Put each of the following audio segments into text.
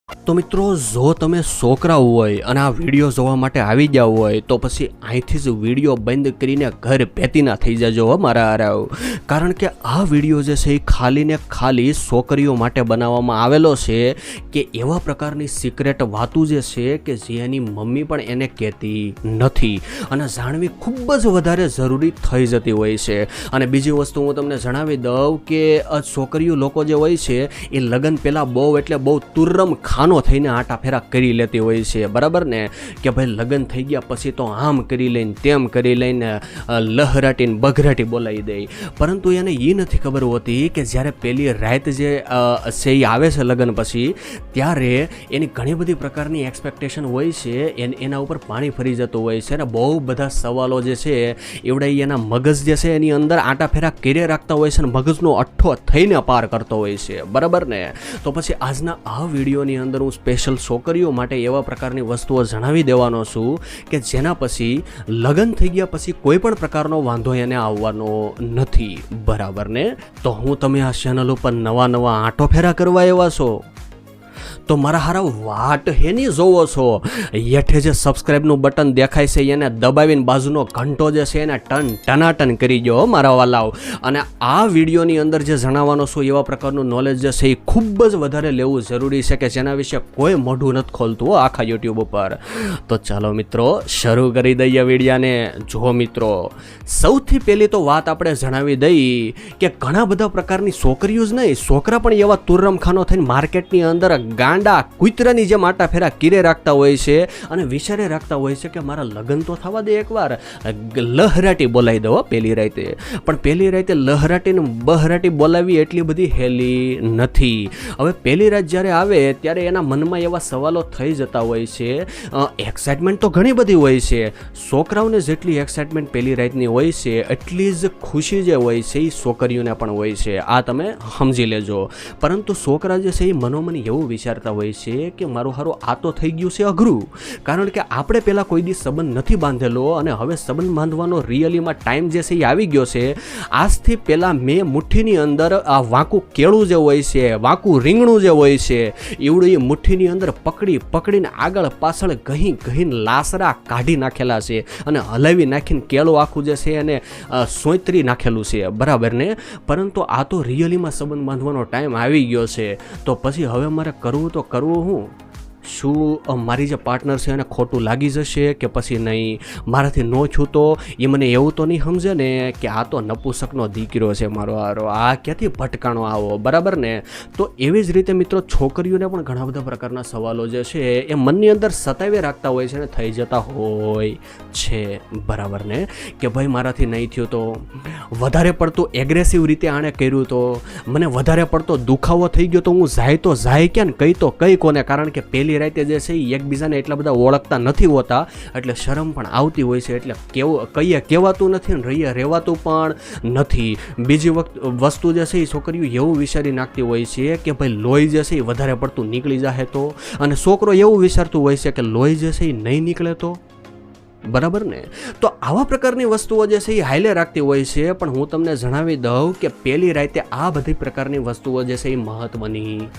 તો મિત્રો, જો તમે છોકરા હોય અને આ વિડીયો જોવા માટે આવી જાવ હોય તો પછી અહીંથી જ વિડીયો બંધ કરીને ઘર ભેતીના થઈ જજો મારા હારાઓ. કારણ કે આ વિડીયો જે છે એ ખાલી ને ખાલી છોકરીઓ માટે બનાવવામાં આવેલો છે કે એવા પ્રકારની સિક્રેટ વાતો જે છે કે જે એની મમ્મી પણ એને કહેતી નથી અને જાણવી ખૂબ જ વધારે જરૂરી થઈ જતી હોય છે. અને બીજી વસ્તુ હું તમને જણાવી દઉં કે છોકરીઓ લોકો જે હોય છે એ લગ્ન પહેલાં બહુ એટલે બહુ તુર્રમ ખાનો થઈને આટા ફેરા કરી લેતી હોય છે, બરાબર ને, કે ભાઈ લગ્ન થઈ ગયા પછી તો આમ કરી લઈને તેમ કરી લઈને લહરાટીને બઘરાટી બોલાવી દે. પરંતુ એને એ નથી ખબર હોતી કે જ્યારે પહેલી રાત જે છે એ આવે છે લગ્ન પછી, ત્યારે એની ઘણી બધી પ્રકારની એક્સપેક્ટેશન હોય છે, એના ઉપર પાણી ફરી જતું હોય છે અને બહુ બધા સવાલો જે છે એવડા એના મગજ જે છે એની અંદર આટા ફેરા કરે રાખતા હોય છે અને મગજનો અઠ્ઠો થઈને પાર કરતો હોય છે, બરાબર ને. તો પછી આજના આ વિડીયોની અંદર હું સ્પેશિયલ છોકરીઓ માટે એવા પ્રકારની વસ્તુઓ જણાવી દેવાનો છું કે જેના પછી લગ્ન થઈ ગયા પછી કોઈ પણ પ્રકારનો વાંધો એને આવવાનો નથી, બરાબર ને. તો હું તમે આ ચેનલ ઉપર નવા આંટો ફેરા કરવા આવ્યા છો તો મારા હારા વાટ હેની જોવો છો? હેઠે જે સબસ્ક્રાઇબનું બટન દેખાય છે એને દબાવીને બાજુનો ઘંટો જે છે એને ટનાટન કરી દો મારા વાલાઓ. અને આ વિડીયોની અંદર જે જણાવવાનો છું એવા પ્રકારનું નોલેજ જે છે એ ખૂબ જ વધારે લેવું જરૂરી છે કે જેના વિશે કોઈ મોઢું નથી ખોલતું આખા યુટ્યુબ ઉપર. તો ચાલો મિત્રો શરૂ કરી દઈએ વિડીયાને. જો મિત્રો, સૌથી પહેલી તો વાત આપણે જણાવી દઈ કે ઘણા બધા પ્રકારની છોકરીઓ જ નહીં, છોકરા પણ એવા તુર્રમખાનો થઈને માર્કેટની અંદર ગાંડા કૂતરાની જેમ આટા ફેરા કીરે રાખતા હોય છે અને વિચારે રાખતા હોય છે કે મારા લગ્ન તો થવા દે, એકવાર લહરાટી બોલાવી દો પહેલી રાતે. પણ પહેલી રાતે લહરાટીને બહરાટી બોલાવી એટલી બધી હેલી નથી. હવે પહેલી રાત જ્યારે આવે ત્યારે એના મનમાં એવા સવાલો થઈ જતા હોય છે. એક્સાઇટમેન્ટ તો ઘણી બધી હોય છે, છોકરાઓને જેટલી એક્સાઇટમેન્ટ પહેલી રાતની હોય છે એટલી જ ખુશી જે હોય છે એ છોકરીઓને પણ હોય છે, આ તમે સમજી લેજો. પરંતુ છોકરા જે છે એ મનોમન એવું વિચારતા હોય છે કે મારું હારું આ તો થઈ ગયું છે અઘરું, કારણ કે આપણે પહેલાં કોઈ દી સંબંધ નથી બાંધેલો અને હવે સંબંધ બાંધવાનો રિયલીમાં ટાઈમ જે છે એ આવી ગયો છે. આજથી પહેલાં મેં મુઠ્ઠીની અંદર આ વાંકું કેળું જે હોય છે, વાંકું રીંગણું જે હોય છે, એવડું એ મુઠ્ઠીની અંદર પકડીને આગળ પાછળ ઘહીને લાસરા કાઢી નાખેલા છે અને હલાવી નાખીને કેળું આખું જે છે એને સોંતરી નાખેલું છે, બરાબર ને. પરંતુ આ તો રિયલીમાં સંબંધ બાંધવાનો ટાઈમ આવી ગયો છે. તો પછી હવે મારે કરવું તો કરવું હું શું? મારી જે પાર્ટનર છે એને ખોટું લાગી જશે કે પછી નહીં? મારાથી ન છૂતો એ મને એવું તો નહીં સમજે ને કે આ તો નપુસકનો દીકરો છે મારો હારો, આ ક્યાંથી ભટકાણો આવો, બરાબર ને. તો એવી જ રીતે મિત્રો છોકરીઓને પણ ઘણા બધા પ્રકારના સવાલો જે છે એ મનની અંદર સતાવી રાખતા હોય છે અને થઈ જતા હોય છે, બરાબર ને. કે ભાઈ મારાથી નહીં થયું તો, વધારે પડતું એગ્રેસિવ રીતે આણે કર્યું તો, મને વધારે પડતો દુખાવો થઈ ગયો તો હું જાય ક્યાં ને કહી તો કઈ કોને? કારણ કે પહેલી રાતે જે છે એ એકબીજાને એટલા બધા ઓળખતા નથી હોતા એટલે શરમ પણ આવતી હોય છે, એટલે કહેવાતું નથી ને રહેવાતું પણ નથી. બીજી વસ્તુ જે છે એ છોકરીઓ એવું વિચારી નાખતી હોય છે કે ભાઈ લોહી જે છે એ વધારે પડતું નીકળી જાય તો, અને છોકરો એવું વિચારતું હોય છે કે લોહી જે છે એ નહીં નીકળે તો, બરાબર ને. તો આવા પ્રકારની વસ્તુઓ જે છે એ હાઈલે રાખતી હોય છે. પણ હું તમને જણાવી દઉં કે પહેલી રાતે આ બધી પ્રકારની વસ્તુઓ જે છે એ મહત્વની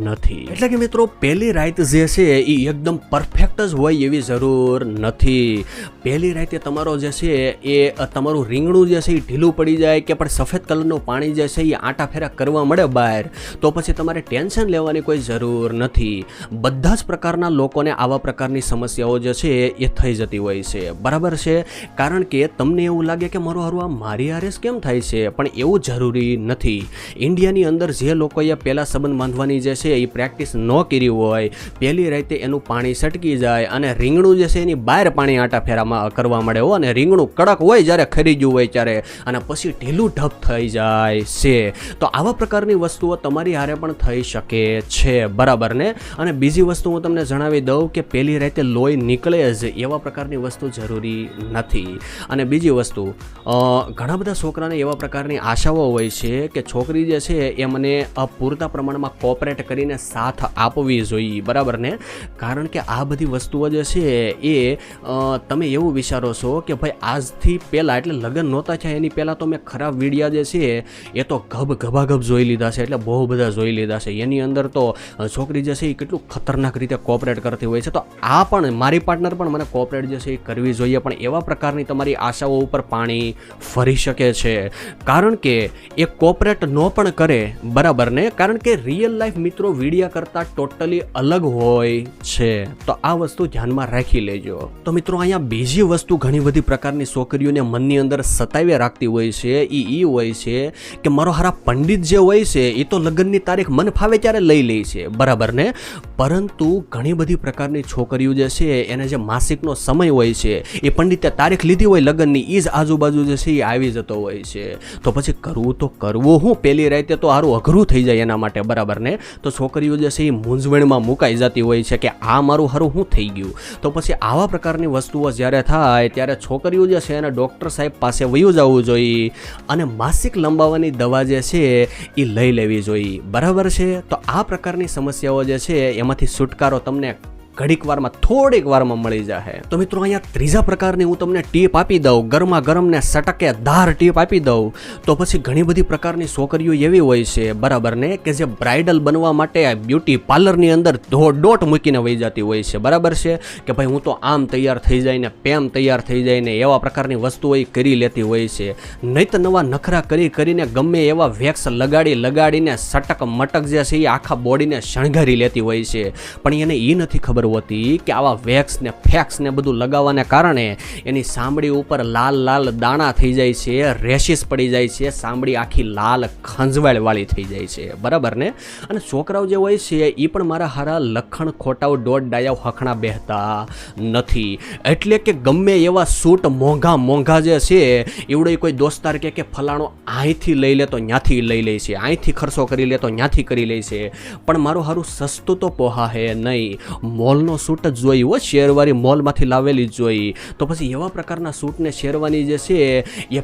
નથી. એટલે કે મિત્રો પહેલી રાત જે છે એ એકદમ પરફેક્ટ જ હોય એવી જરૂર નથી. પહેલી રાતે તમારો જે છે એ તમારું રીંગણું જે છે એ ઢીલું પડી જાય કે પણ સફેદ કલરનું પાણી જે છે એ આટા ફેરા કરવા મળે બહાર, તો પછી તમારે ટેન્શન લેવાની કોઈ જરૂર નથી. બધા જ પ્રકારના લોકોને આવા પ્રકારની સમસ્યાઓ જે છે એ થઈ જતી હોય છે, બરાબર છે. કારણ કે તમને એવું લાગે કે મારું હારું આ મારી હારે કેમ થાય છે, પણ એવું જરૂરી નથી. ઇન્ડિયાની અંદર જે લોકોએ પહેલાં સંબંધ બાંધવાની જે છે એ પ્રેક્ટિસ ન કરી હોય, પહેલી રાતે એનું પાણી સટકી જાય અને રીંગણું જે છે એની બહાર પાણી આટા ફેરામાં કરવા મળે હો, અને રીંગણું કડક હોય જ્યારે ખરીદ્યું હોય ત્યારે, અને પછી ઢીલું ઢપ થઈ જાય છે. તો આવા પ્રકારની વસ્તુઓ તમારી હારે પણ થઈ શકે છે, બરાબર ને. અને બીજી વસ્તુ હું તમને જણાવી દઉં કે પહેલી રાતે લોહી નીકળે જ એવા પ્રકારની વસ્તુ જરૂરી નથી. અને બીજી વસ્તુ, ઘણા બધા છોકરાને એવા પ્રકારની આશાઓ હોય છે કે છોકરી જે છે એ મને પૂરતા પ્રમાણમાં કોઓપરેટ કરીને સાથ આપવી જોઈએ, બરાબર ને. કારણ કે આ બધી વસ્તુઓ જે છે એ તમે એવું વિચારો છો કે ભાઈ આજથી પહેલાં એટલે લગ્ન નહોતા થયા એની પહેલાં તો મેં ખરાબ વિડીયા જે છે એ તો ગભાગભ જોઈ લીધા છે, એટલે બહુ બધા જોઈ લીધા છે. એની અંદર તો છોકરી જે છે એ કેટલું ખતરનાક રીતે કોઓપરેટ કરતી હોય છે. તો આ પણ મારી પાર્ટનર પણ મને કોઓપરેટ જે છે એ કરવી જોઈએ, પણ એવા પ્રકારની તમારી આશાઓ ઉપર પાણી ફરી શકે છે. કારણ કે એ કોઓપરેટ ન પણ કરે, બરાબર ને, કારણ કે રિયલ લાઈફ મિત્રો વિડીયા કરતાં ટોટલી અલગ હોય છે. તો આ વસ્તુ ધ્યાનમાં રાખી લેજો. તો મિત્રો અહીંયા બીજી વસ્તુ ઘણી બધી પ્રકારની છોકરીઓને મનની અંદર સતાવ્યા રાખતી હોય છે, એ હોય છે કે મારો હારા પંડિત જે હોય છે એ તો લગ્નની તારીખ મન ફાવે ત્યારે લઈ લે છે, બરાબર ને, પરંતુ ઘણી બધી પ્રકારની છોકરીઓ જે છે એને જે માસિકનો સમય હોય છે એ પંડિતે તારીખ લીધી હોય લગ્નની, એ જ આજુબાજુ જે છે એ આવી જતો હોય છે. તો પછી કરવું હું પહેલી રાતે તો સારું અઘરું થઈ જાય એના માટે, બરાબર ને. તો છોકરીઓ જે છે એ મૂંઝવણમાં મુકાઈ જતી હોય છે કે આ મારું સારું શું થઈ ગયું. તો પછી આવા પ્રકારની વસ્તુઓ જ્યારે થાય ત્યારે છોકરીઓ જે છે એને ડૉક્ટર સાહેબ પાસે વયું જવું જોઈએ અને માસિક લંબાવવાની દવા જે છે એ લઈ લેવી જોઈએ, બરાબર છે. તો આ પ્રકારની સમસ્યાઓ જે છે એમાંથી છુટકારો તમને ઘડીક વારમાં થોડીક વારમાં મળી જશે. તો મિત્રો અહીંયા ત્રીજા પ્રકારની હું તમને ટીપ આપી દઉં, ગરમા ગરમ ને સટકેદાર ટીપ આપી દઉં. તો પછી ઘણી બધી પ્રકારની છોકરીઓ એવી હોય છે, બરાબર ને, કે જે બ્રાઇડલ બનવા માટે બ્યુટી પાર્લરની અંદર દોટ મૂકીને વહી જતી હોય છે, બરાબર છે, કે ભાઈ હું તો આમ તૈયાર થઈ જાય ને પેમ તૈયાર થઈ જાય ને એવા પ્રકારની વસ્તુઓ એ કરી લેતી હોય છે. નહીં તો નવા નખરા કરીને ગમે એવા વેક્સ લગાડીને સટક મટક જે છે એ આખા બોડીને શણગારી લેતી હોય છે. પણ એને એ નથી ખબર હોતી કે આવા વેક્સ ને ફેક્સ ને બધું લગાવવાને કારણે એની ચામડી ઉપર લાલ દાણા થઈ જાય છે, રેશિસ પડી જાય છે, ચામડી આખી લાલ ખંજવાળ વાળી થઈ જાય છે, બરાબર ને. અને છોકરાઓ જે હોય છે એ પણ મારા હારા લખણ ખોટાઓ દોઢ ડાયાઓ હખણા બેહતા નથી. એટલે કે ગમે એવા સૂટ મોંઘા જે છે એવડો કોઈ દોસ્તાર કે ફલાણો અહીંથી લઈ લે તો ન્યાથી લઈ લે છે, અહીંથી ખર્ચો કરી લે તો ન્યાથી કરી લે છે, પણ મારું હારું સસ્તું તો પોહા હે નહીં, મોલનો સૂટ જ જોઈ હો, શેરવારી મોલમાંથી લાવેલી જ જોઈ. તો પછી એવા પ્રકારના સૂટને શેરવાની જે છે એ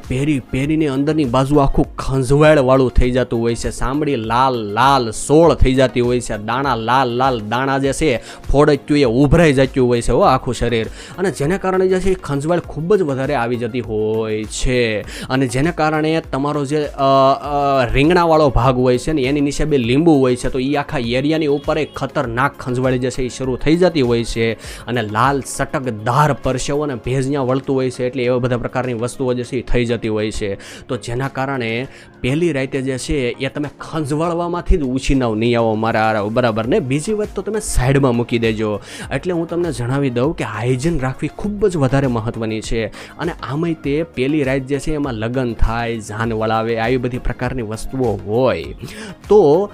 પહેરીને અંદરની બાજુ આખું ખંજવાળ વાળું થઈ જતું હોય છે, ચામડી લાલ સોળ થઈ જતી હોય છે, દાણા લાલ દાણા જે છે ફોડચ્યું એ ઉભરાઈ જતું હોય છે હો આખું શરીર. અને જેને કારણે જે છે એ ખંજવાળ ખૂબ જ વધારે આવી જતી હોય છે. અને જેને કારણે તમારો જે રીંગણાવાળો ભાગ હોય છે ને એની નીચે બે લીંબુ હોય છે, તો એ આખા એરિયાની ઉપર એક ખતરનાક ખંજવાળી જે છે એ શરૂ થઈ જતી હોય છે. અને લાલ સટકદાર પરસેવો અને ભેજ ત્યાં વળતું હોય છે, એટલે એવા બધા પ્રકારની વસ્તુઓ જે છે એ થઈ જતી હોય છે. તો જેના કારણે પહેલી રાતે જે છે એ તમે ખંજવાળવામાંથી જ ઉછીનાવ નહીં આવો મારા આરાવ, બરાબર ને. બીજી વાત તો તમે સાઈડમાં મૂકી દેજો. એટલે હું તમને જણાવી દઉં કે હાઇજીન રાખવી ખૂબ જ વધારે મહત્વની છે. અને આમાંય તે પહેલી રાત જે છે એમાં લગ્ન થાય, જાન વળાવે, આવી બધી પ્રકારની વસ્તુઓ હોય તો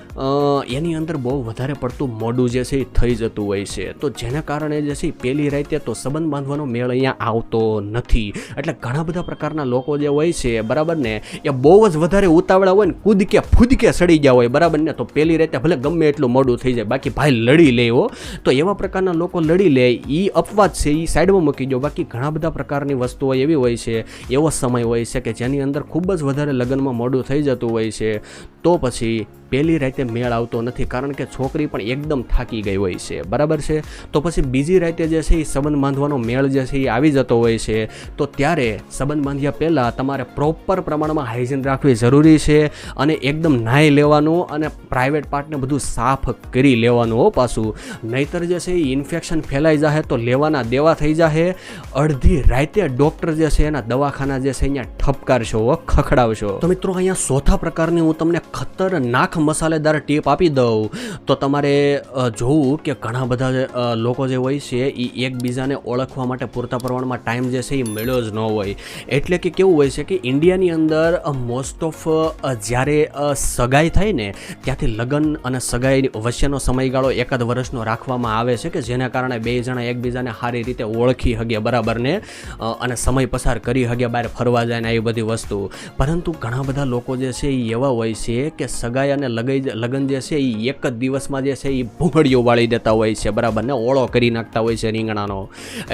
એની અંદર બહુ વધારે પડતું મોડું જે છે એ થઈ જતું હોય છે. તો જેના કારણે જે છે પહેલી રાતે તો સંબંધ બાંધવાનો મેળ અહીંયા આવતો નથી. એટલે ઘણા બધા પ્રકારના લોકો જે હોય છે, બરાબર ને, એ બહુ જ વધારે ઉતાવળા હોય ને કૂદકે ફૂદકે સડી ગયા હોય, બરાબર ને, તો પહેલી રાતે ભલે ગમે એટલું મોડું થઈ જાય, બાકી ભાઈ લડી લે હો. તો એવા પ્રકારના લોકો લડી લે એ અપવાદ છે, એ સાઈડમાં મૂકી દો. બાકી ઘણા બધા પ્રકારની વસ્તુઓ એવી હોય છે, એવો સમય હોય છે કે જેની અંદર ખૂબ જ વધારે લગ્નમાં મોડું થઈ જતું હોય છે. તો પછી પહેલી રાતે મેળ આવતો નથી, કારણ કે છોકરી પણ એકદમ થાકી ગઈ હોય છે, બરાબર છે. તો પછી બીજી રાતે જે છે એ સંબંધ બાંધવાનો મેળ જે છે એ આવી જતો હોય છે. તો ત્યારે સંબંધ બાંધ્યા પહેલાં તમારે પ્રોપર પ્રમાણમાં હાઇજીન રાખવી જરૂરી છે. અને એકદમ નાહી લેવાનું અને પ્રાઇવેટ પાર્ટને બધું સાફ કરી લેવાનું હો પાછું. નહીતર જે છે એ ઇન્ફેક્શન ફેલાઈ જશે તો લેવાના દેવા થઈ જશે. અડધી રાતે ડૉક્ટર જે છે એના દવાખાના જે છે અહીંયા ઠપકારશો, ખખડાવશો. તો મિત્રો અહીંયા ચોથા પ્રકારની હું તમને ખતરનાક મસાલેદાર ટીપ આપી દઉં. તો તમારે જોવું કે ઘણા બધા લોકો જે હોય છે એ એકબીજાને ઓળખવા માટે પૂરતા પ્રમાણમાં ટાઈમ જે છે એ મળ્યો જ ન હોય. એટલે કે કેવું હોય છે કે ઇન્ડિયાની અંદર મોસ્ટ ઓફ જ્યારે સગાઈ થાય ને ત્યાંથી લગ્ન અને સગાઈ વચ્ચેનો સમયગાળો એકાદ વર્ષનો રાખવામાં આવે છે, કે જેના કારણે બે જણા એકબીજાને સારી રીતે ઓળખી શકે, બરાબર ને, અને સમય પસાર કરી શકે, બહાર ફરવા જાય ને આવી બધી વસ્તુ. પરંતુ ઘણા બધા લોકો જે છે એ એવા હોય છે કે સગાઈ અને લગન જે છે એ એક જ દિવસમાં જે છે એ ભૂંગળીઓ વાળી દેતા હોય છે, બરાબર ને, ઓળો કરી નાખતા હોય છે રીંગણાનો.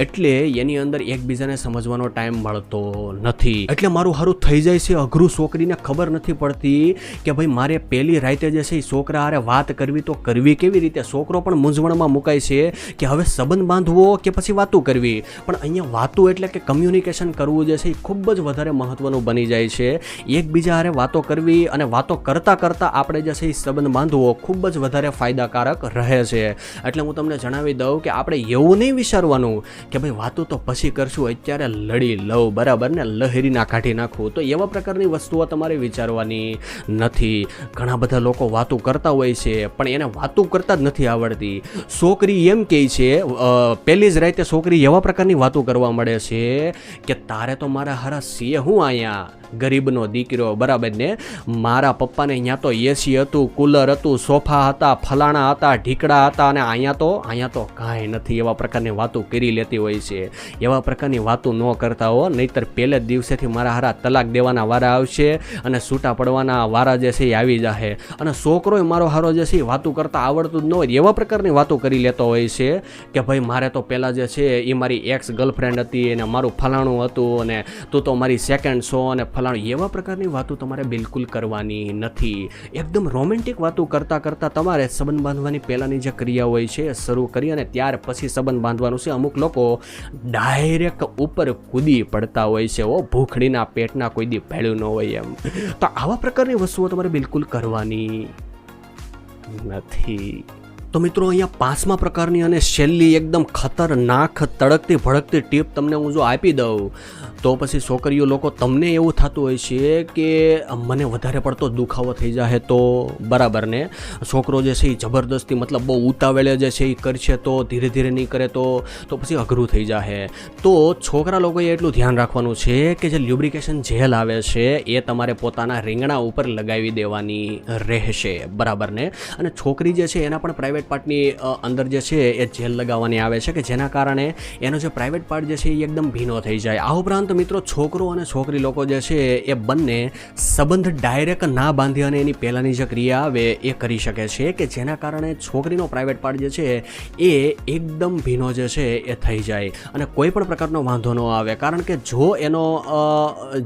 એટલે એની અંદર એકબીજાને સમજવાનો ટાઈમ મળતો નથી. એટલે મારું હારું થઈ જાય છે અઘરું. છોકરીને ખબર નથી પડતી કે ભાઈ મારે પહેલી રાતે જે છે એ છોકરા હારે વાત કરવી તો કરવી કેવી રીતે. છોકરો પણ મૂંઝવણમાં મુકાય છે કે હવે સંબંધ બાંધવો કે પછી વાતું કરવી. પણ અહીંયા વાતું એટલે કે કમ્યુનિકેશન કરવું જે છે એ ખૂબ જ વધારે મહત્વનું બની જાય છે. એકબીજા હારે વાતો કરવી અને વાતો કરતાં કરતાં આપણે જે છે એ સંબંધ બાંધવો ખૂબ જ વધારે ફાયદાકારક રહે છે. એટલે હું તમને જણાવી દઉં કે આપણે એવું નહીં વિચારવાનું કે ભાઈ વાતો તો પછી કરશું, અત્યારે લડી લઉં, બરાબર ને, લહેરીના કાઢી નાખવું. તો એવા પ્રકારની વસ્તુઓ તમારે વિચારવાની નથી. ઘણા બધા લોકો વાતો કરતા હોય છે પણ એને વાતો કરતા જ નથી આવડતી. છોકરી એમ કહે છે પહેલી જ રાતે છોકરી એવા પ્રકારની વાતો કરવા મળે છે કે તારે તો મારા હારા સીએ હું અહીંયા ગરીબનો દીકરો, બરાબર ને, મારા પપ્પાને અહીંયા તો એસી હતું, કુલર હતું, સોફા હતા, ફલાણા હતા, ઢીકડા હતા, અને અહીંયા તો કાંઈ નથી. એવા પ્રકારની વાતો કરી લેતી હોય છે. એવા પ્રકારની વાતો ન કરતા હો, નહીંતર પહેલે જ દિવસેથી મારા હારા તલાક દેવાના વારા આવશે અને છૂટા પડવાના વારા જે છે એ આવી જશે. અને છોકરોય મારો હારો જે છે એ વાતો કરતા આવડતું જ ન હોય, એવા પ્રકારની વાતો કરી લેતો હોય છે કે ભાઈ મારે તો પહેલાં જે છે એ મારી એક્સ ગર્લફ્રેન્ડ હતી અને મારું ફલાણું હતું અને તું તો મારી સેકન્ડ છો અને ફલાણું. એવા પ્રકારની વાતો તમારે બિલકુલ કરવાની નથી. એકદમ રોમેન્ટિક વાતો કરતાં કરતાં તમારે સંબંધ બાંધવાની પહેલાંની જે ક્રિયા હોય છે એ શરૂ કરી અને ત્યાર પછી સંબંધ બાંધવાનું છે. અમુક લોકો ડાયરેક્ટ ઉપર કૂદી પડતા હોય છે, ભૂખડીના પેટના કોઈ દી ભેળ્યું ન હોય એમ. તો આવા પ્રકારની વસ્તુઓ તમારે બિલકુલ કરવાની નથી. તો મિત્રો અહીંયા 5મા પ્રકારની અને છેલ્લી એકદમ ખતરનાક તડકતી ભડકતી ટીપ તમને હું જો આપી દઉં તો પછી છોકરીઓ લોકો તમને એવું થતું હોય છે કે મને વધારે પડતો દુખાવો થઈ જાય તો, બરાબર ને, છોકરો જે છે એ જબરદસ્તી મતલબ બહુ ઉતાવળે જે છે એ કરશે તો, ધીરે ધીરે નહીં કરે તો પછી અઘરું થઈ જાય. તો છોકરા લોકોએ એટલું ધ્યાન રાખવાનું છે કે જે લ્યુબ્રિકેશન જેલ આવે છે એ તમારે પોતાના રીંગણા ઉપર લગાવી દેવાની રહેશે, બરાબર ને. અને છોકરી જે છે એના પણ પ્રાઇવેટ પાર્ટની અંદર જે છે એ જેલ લગાવવાની આવે છે કે જેના કારણે એનો જે પ્રાઇવેટ પાર્ટ જે છે એ એકદમ ભીનો થઈ જાય. આ ઉપરાંત મિત્રો છોકરો અને છોકરી લોકો જે છે એ બંને સંબંધ ડાયરેક્ટ ના બાંધી અને એની પહેલાંની જે ક્રિયા આવે એ કરી શકે છે કે જેના કારણે છોકરીનો પ્રાઇવેટ પાર્ટ જે છે એ એકદમ ભીનો જે છે એ થઈ જાય અને કોઈ પણ પ્રકારનો વાંધો ન આવે. કારણ કે જો એનો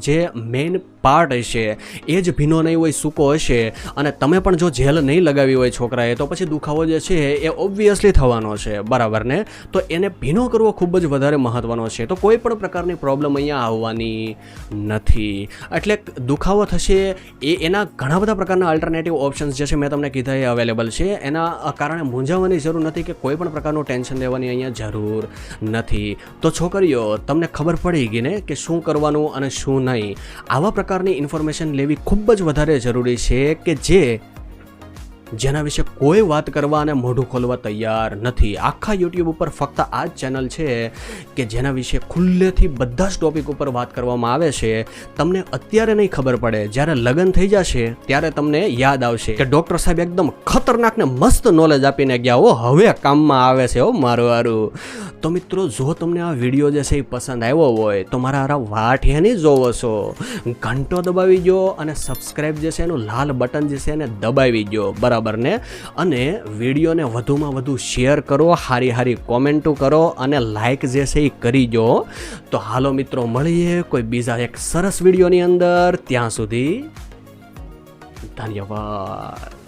જે મેઇન પાર્ટ હશે એ જ ભીનો નહીં હોય, સૂકો હશે, અને તમે પણ જો જેલ નહીં લગાવી હોય છોકરાએ તો પછી દુખાવો જે છે એ ઓબ્વિયસલી થવાનો છે, બરાબર ને. તો એને ભીનો કરવો ખૂબ જ વધારે મહત્વનો છે. તો કોઈ પણ પ્રકારની પ્રોબ્લેમ અહીંયા આવવાની નથી. એટલે દુખાવો થશે એના ઘણા બધા પ્રકારના અલ્ટરનેટિવ ઓપ્શન્સ જે છે મેં તમને કીધા એ અવેલેબલ છે. એના કારણે મૂંઝાવવાની જરૂર નથી કે કોઈ પણ પ્રકારનું ટેન્શન લેવાની અહીંયા જરૂર નથી. તો છોકરીઓ, તમને ખબર પડી ગઈ ને કે શું કરવાનું અને શું નહીં. આવા પ્રકારની ઇન્ફોર્મેશન લેવી ખૂબ જ વધારે જરૂરી છે કે જેના વિશે કોઈ વાત કરવા અને મોઢું ખોલવા તૈયાર નથી. આખા યુટ્યુબ ઉપર ફક્ત આ જ ચેનલ છે કે જેના વિશે ખુલ્લેથી બધા જ ટોપિક ઉપર વાત કરવામાં આવે છે. તમને અત્યારે નહીં ખબર પડે, જ્યારે લગ્ન થઈ જશે ત્યારે તમને યાદ આવશે કે ડૉક્ટર સાહેબ એકદમ ખતરનાક ને મસ્ત નોલેજ આપીને ગયા, હવે કામમાં આવે છે મારું હારું. તો મિત્રો, જો તમને આ વિડીયો જે છે એ પસંદ આવ્યો હોય તો મારા હારા વાઠિયાની જોવો છો, ઘંટો દબાવી દો અને સબસ્ક્રાઈબ જે છે એનું લાલ બટન જે છે એને દબાવી દો, બરાબર ને. અને વિડીયોને વધુમાં વધુ શેર કરો, હારી કોમેન્ટો કરો અને લાઈક જે છે એ કરી દો. તો હાલો મિત્રો, મળીએ કોઈ બીજા એક સરસ વિડીયોની અંદર. ત્યાં સુધી ધન્યવાદ.